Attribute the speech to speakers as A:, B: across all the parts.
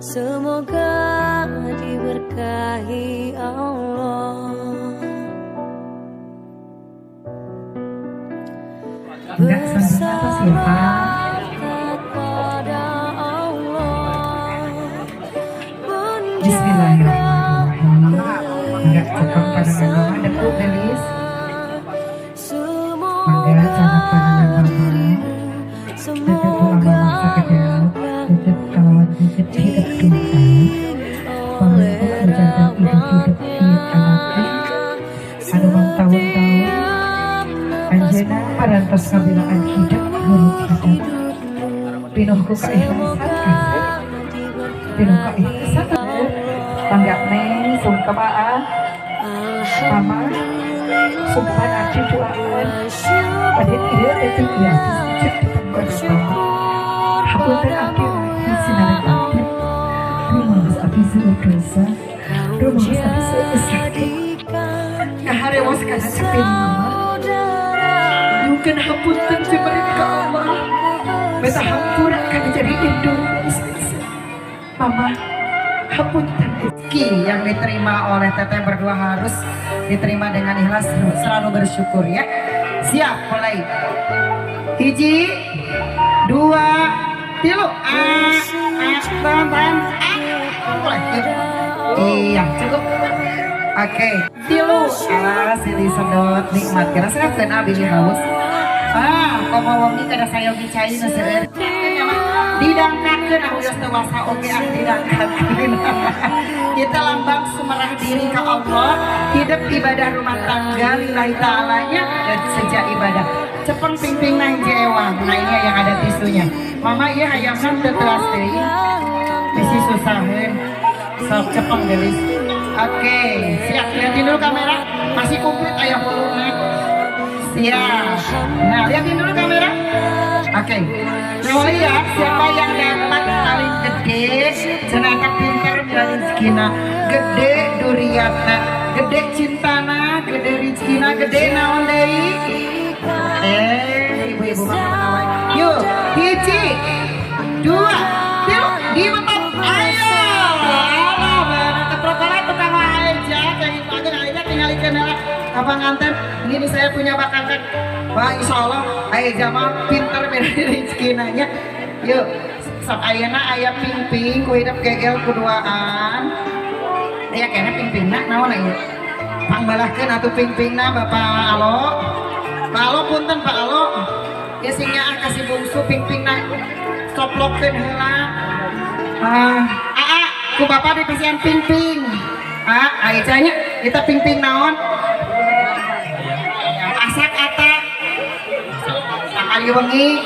A: Semoga diberkahi Allah. Berserah kepada Allah.
B: Bismillahirrahmanirrahim. Enggak cakap pandangan mama deku gelis. Mangga cakap pandangan mama. Tetep tulang mama sekedar. Tetep kawan tetep hidup Tuhan. Pamangku menjaga hidup anaknya. Anu tahun-tahun Anjena parantos kabilaan hidup menurut hidup. Pinuhku keikhlasan kasih. Pinuh keikhlasan. Panggap neng sungkemaan mama sungkeman aja doaan pada tidak ada tiga hapunten akhir sinar akhir rumah api sudah dosa rumah api sudah sakit kaharewas karena cepin mama mungkin hapunten cemberit ke Allah beta hampura kan jadi Indonesia mama hapunten. Rezeki yang diterima oleh teteh berdua harus diterima dengan ikhlas, selalu bersyukur ya. Siap, mulai. 1, 2, 3 mulai. Iya, cukup. Oke, 3 silih sedot nikmat kira serapkeun abi haus. Komo wongi kada sayogi cai nu seueur. Didangkakeun aku geus dewasa oge didangkakeun. Kita lambang sumerah diri ke Allah, hidup ibadah rumah tangga lillahi ta'alanya dan sejak ibadah. Cepeng ping-ping nang jewang, nah yang ada tisunya. Mama ieu hayangna teu telas deui. Bisi susaheun. Sok cepeng gelis. Oke, siap liatin dulu kamera. Masih komplit aya huluna. Siap. Nah, liatin dulu kamera. Oke. Nah, lihat siapa yang dapat paling gede, cenaka pintar milih rezekina, gede duriatna, gede cintana, gede rezekina, gede naon deui? Ibu-ibu mah yuk, 1, 2, 3 di betot. Ayo. Keprokola tukang aja kayak pagi aja tinggalikeun heula. Abang nganten, ini saya punya bakangkan. Wah, insya Allah ayah Jamal pinter milih rezekinanya. Yuk, sok ayana ayah ping-ping ku hidup gegel kuduaan. Aya kena ping-pingna naon aya? Pangbalahkeun atuh ping-pingna Bapak Alo. Pak Alo punten Pak Alo. Ya singnya kasih bungsu ping-pingna soplokkeun heula. Ku Bapak dipasihan ping-ping. Aya nya kita ping-ping naon? Asak atak. Ayo wengi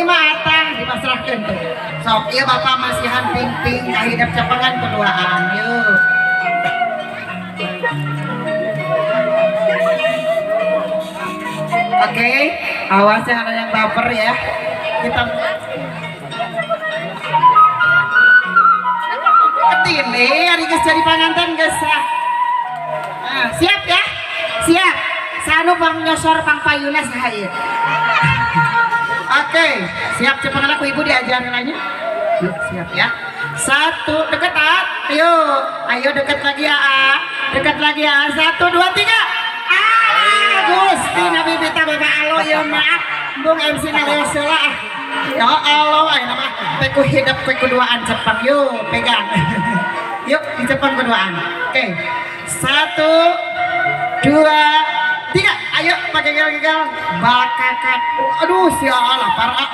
B: mah atang dipasrahkeun tuh. Sok ieu Bapak masihan ping-ping ka hidup cepengan keduaan. Yuk. Oke, awas jangan ada yang baper ya. Kita ketin hari geus jadi panganten geus. Siap ya? Siap. Sanu pang nyosor pang payuna saha ieu. Oke, siap cepat aku ibu diajarin aja. Yuk, siap ya. 1 deketan. Ayo dekat lagi ya. Dekat lagi ya. 1, 2, 3. Gusti Nabi Bita Bapak Alo ya maaf. Bung MC Naleos lah. Ya Allah, ayo nama. Peku hidup peku duaan cepat. Yuk, pegang. Yuk, di cepat berduaan. Oke. 1, 2, 3, ayo pakai gel-gel bakakat. Aduh sialah parah.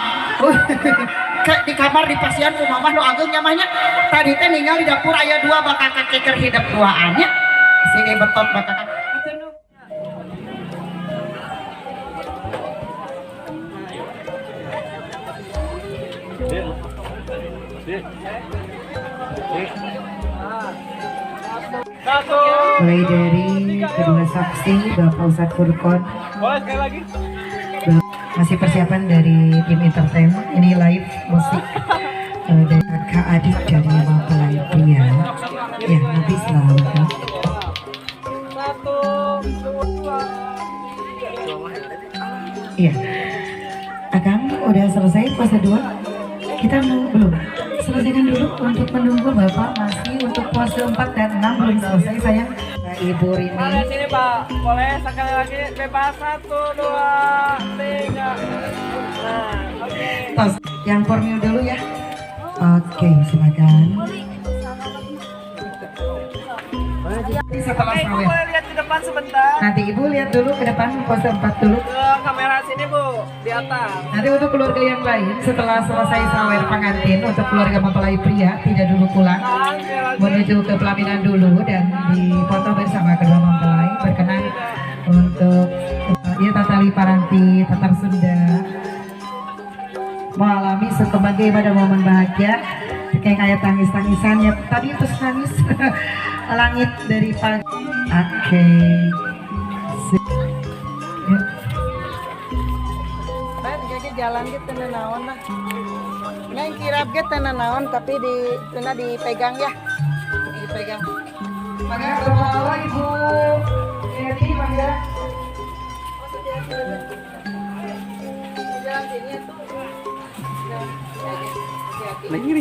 B: Kayak di kamar di pasien ku mamah nu ageng nyamanya. Tadi teh ninggal di dapur aya 2 bakakat keker hidup duaannya. Sini betot bakakat. Mulai dari kedua saksi Bapak Ustadz Furqon. Masih persiapan dari tim entertainment. Ini live musik dari Kak Adit dari mempelai pria. Ya nanti selalu. 1, 2. Iya. Akang udah selesai fase 2? Kita belum selesaikan dulu untuk menunggu Bapak masih untuk pose 4 dan 6 belum selesai sayang. Nah, Ibu Rini.
C: Boleh sini Pak, boleh sekali lagi bebas 1, 2, 3. Nah, oke.
B: Tos, yang formil dulu ya. Oke, silakan. Setelah
C: Oke, Ibu
B: sawit.
C: boleh lihat di depan sebentar.
B: Nanti Ibu lihat dulu ke depan pose 4 dulu.
C: Ke kamera sini Bu, di atas.
B: Nanti untuk keluarga yang lain setelah selesai sawer pengantin untuk keluarga mempelai pria tidak dulu pulang
C: Tahan sekali lagi.
B: menuju ke pelaminan dulu dan difoto bersama kedua mempelai berkenan untuk ya Tatali Paranti Tatar Sunda mengalami sebagai pada momen bahagia kayak tangis-tangisan ya tadi terus nangis langit dari pagi. Oke. Ya.
C: Jadi jalan gitu naon lah. Neng kirap gitu naon tapi dipegang ya. Dipegang.
B: Maka bawa Ibu Yati mangga.
C: Jalan sini tuh.
B: Lagi.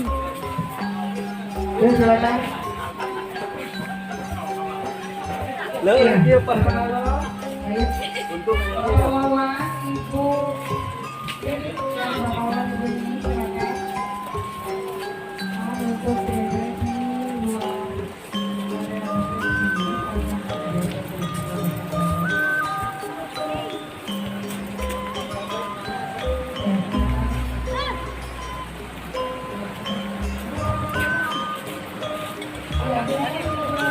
B: Ya silakan.
C: Iya.
B: Dia untuk Ibu.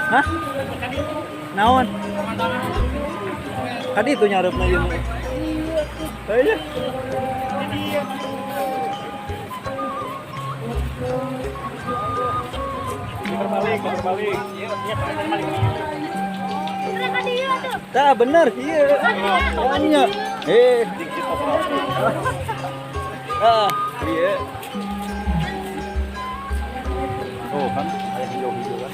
C: Hah? Naon? Tadi itu nyarepna ieu. Iya. Berbalik. Tah bener, iya. Tanya. Iya. Oh kan, ada hijau-hijau kan.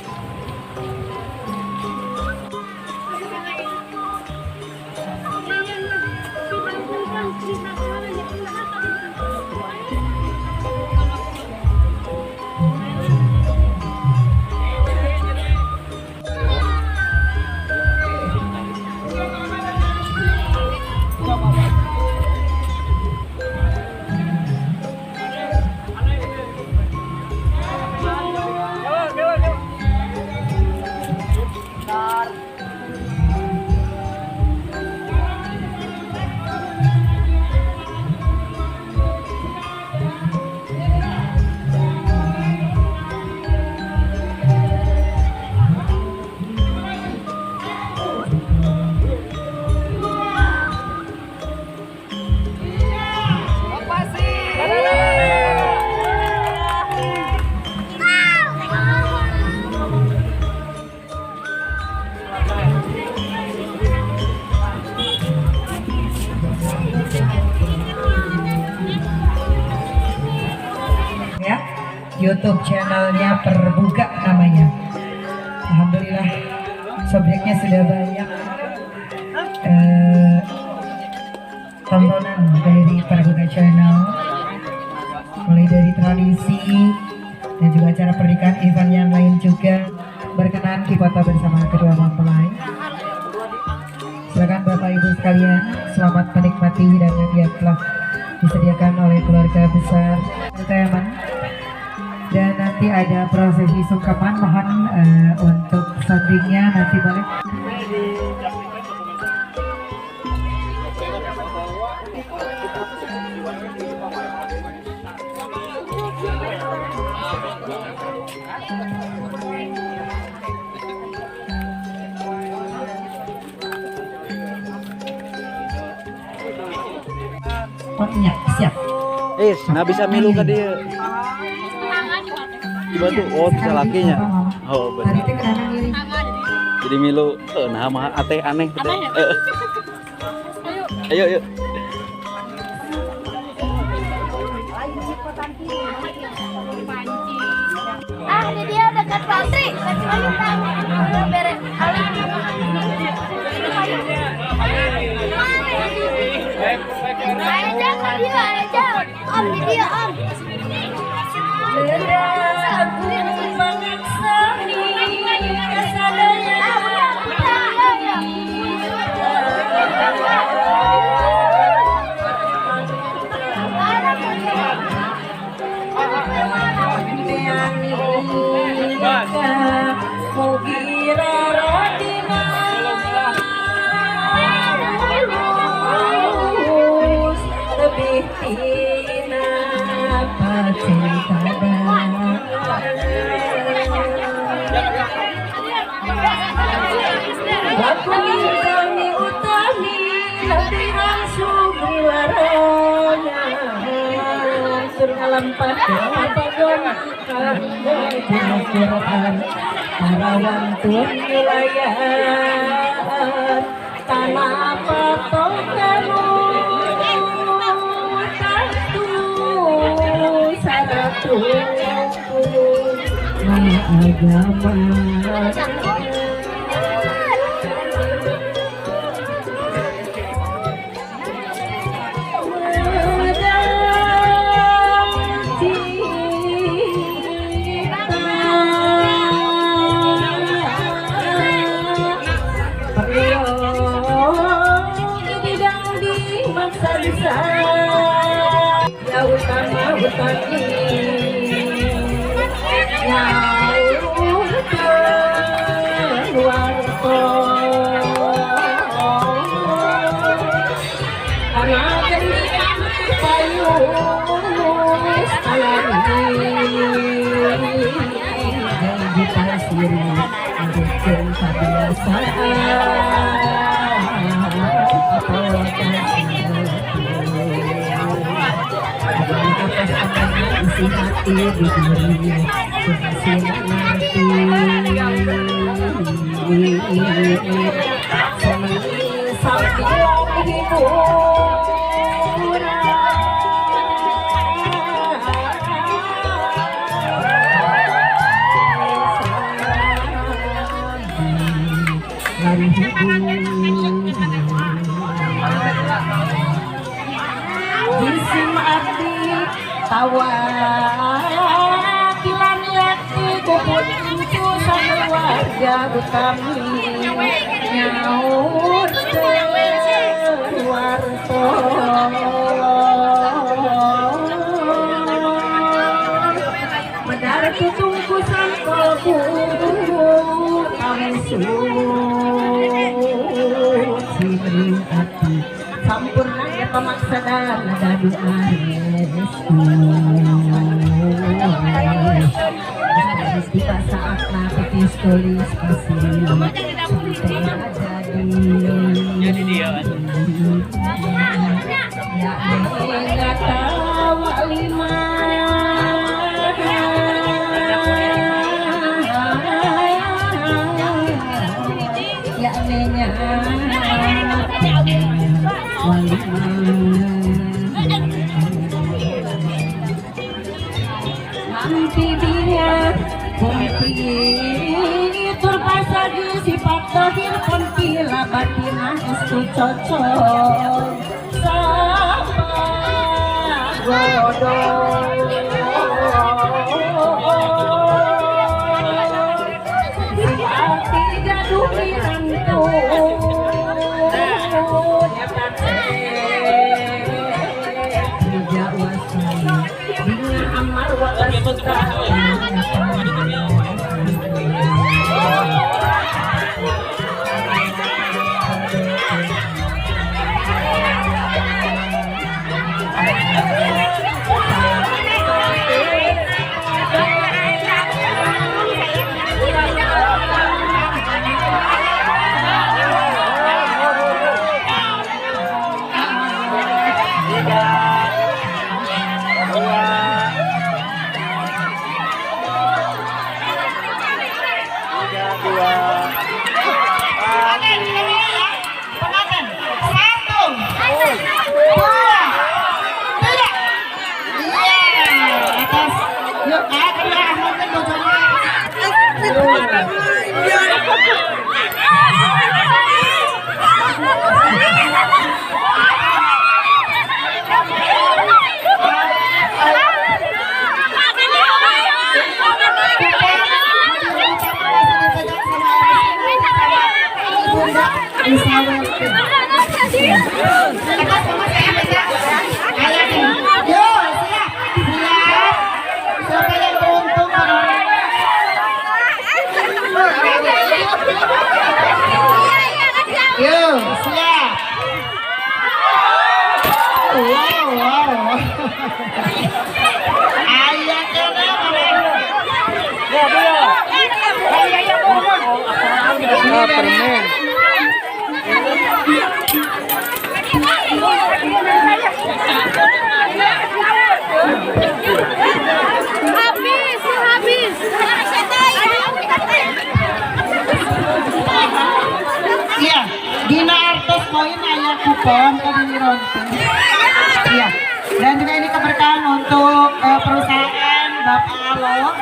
B: Ya, YouTube channelnya Perbuka namanya. Alhamdulillah subjeknya sudah banyak tontonan dari Perbuka channel, mulai dari tradisi dan juga acara pernikahan event yang lain juga berkenan difoto bersama kedua mempelai. Silakan Bapak Ibu sekalian, selamat menikmati hidangan yang telah disediakan oleh keluarga besar Teman. Dan nanti ada prosesi sungkeman, mohon untuk soundingnya nanti boleh. Oh iya, siap.
C: Nah bisa milu ke dia. Dibantu, oh bisa lakinya. Oh benar.
B: Tadi teh kenapa ngiri?
C: Jadi milu, nah mah ate aneh. Ayo.
A: Di dia dekat pantry. Beres. Ayo jangan dia, Om, di dia, Om.
D: Lakoni kami utami latihan sugri larangan sur ngalampat pagon Quran parawan tun wilayan tanah patokanu satu saratu agama ya utama utami ya luar karena gendang payung alami di pasir untuk kebiasaan isi hati di dunia berhasil nanti sampai Jisim arti tawakilan yakti kubun itu sama warga utami nyaut keluarto medar tutungkusan kolku kami sini hati sampurna ya pemaksa dan ada doa harus tiba saat nabi tulis kasih sampai jadi ya enggak tahu lima ya nenya Mampi dia tur pasagi sifat dohir pila batina itu cocok sama godong hati gaduh pirantu Wow.
C: permen.
A: Habis.
B: Iya, Dina Artos Poin ayah kupon ke Dini Ronting. Iya, dan juga ini keberkahan untuk perusahaan Bapak Alo,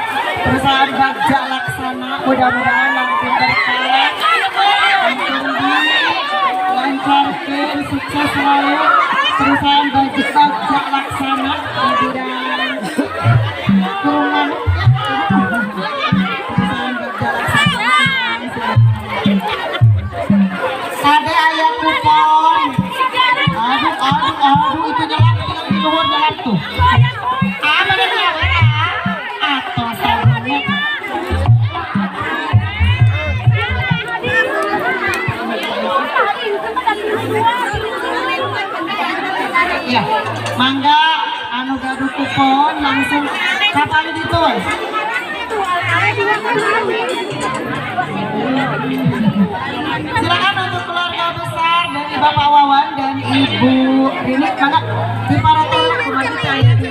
B: perusahaan Bagja Laksana. Mudah-mudahan langsung berkah, langsung dilancarkan, sukses selalu. Perusahaan Bagja Laksana di bidang kurungan. Perusahaan Bagja Laksana. Ada ayah kupon. Aduh, itu jalan di luar jalan tuh. Apa nih ya? Atau sarungnya. Iya, mangga anu gaduh kupon langsung kapan itu? Silakan untuk keluarga besar dari Bapak Wawan dan Ibu Rini, mangga di para tolak kembali saya di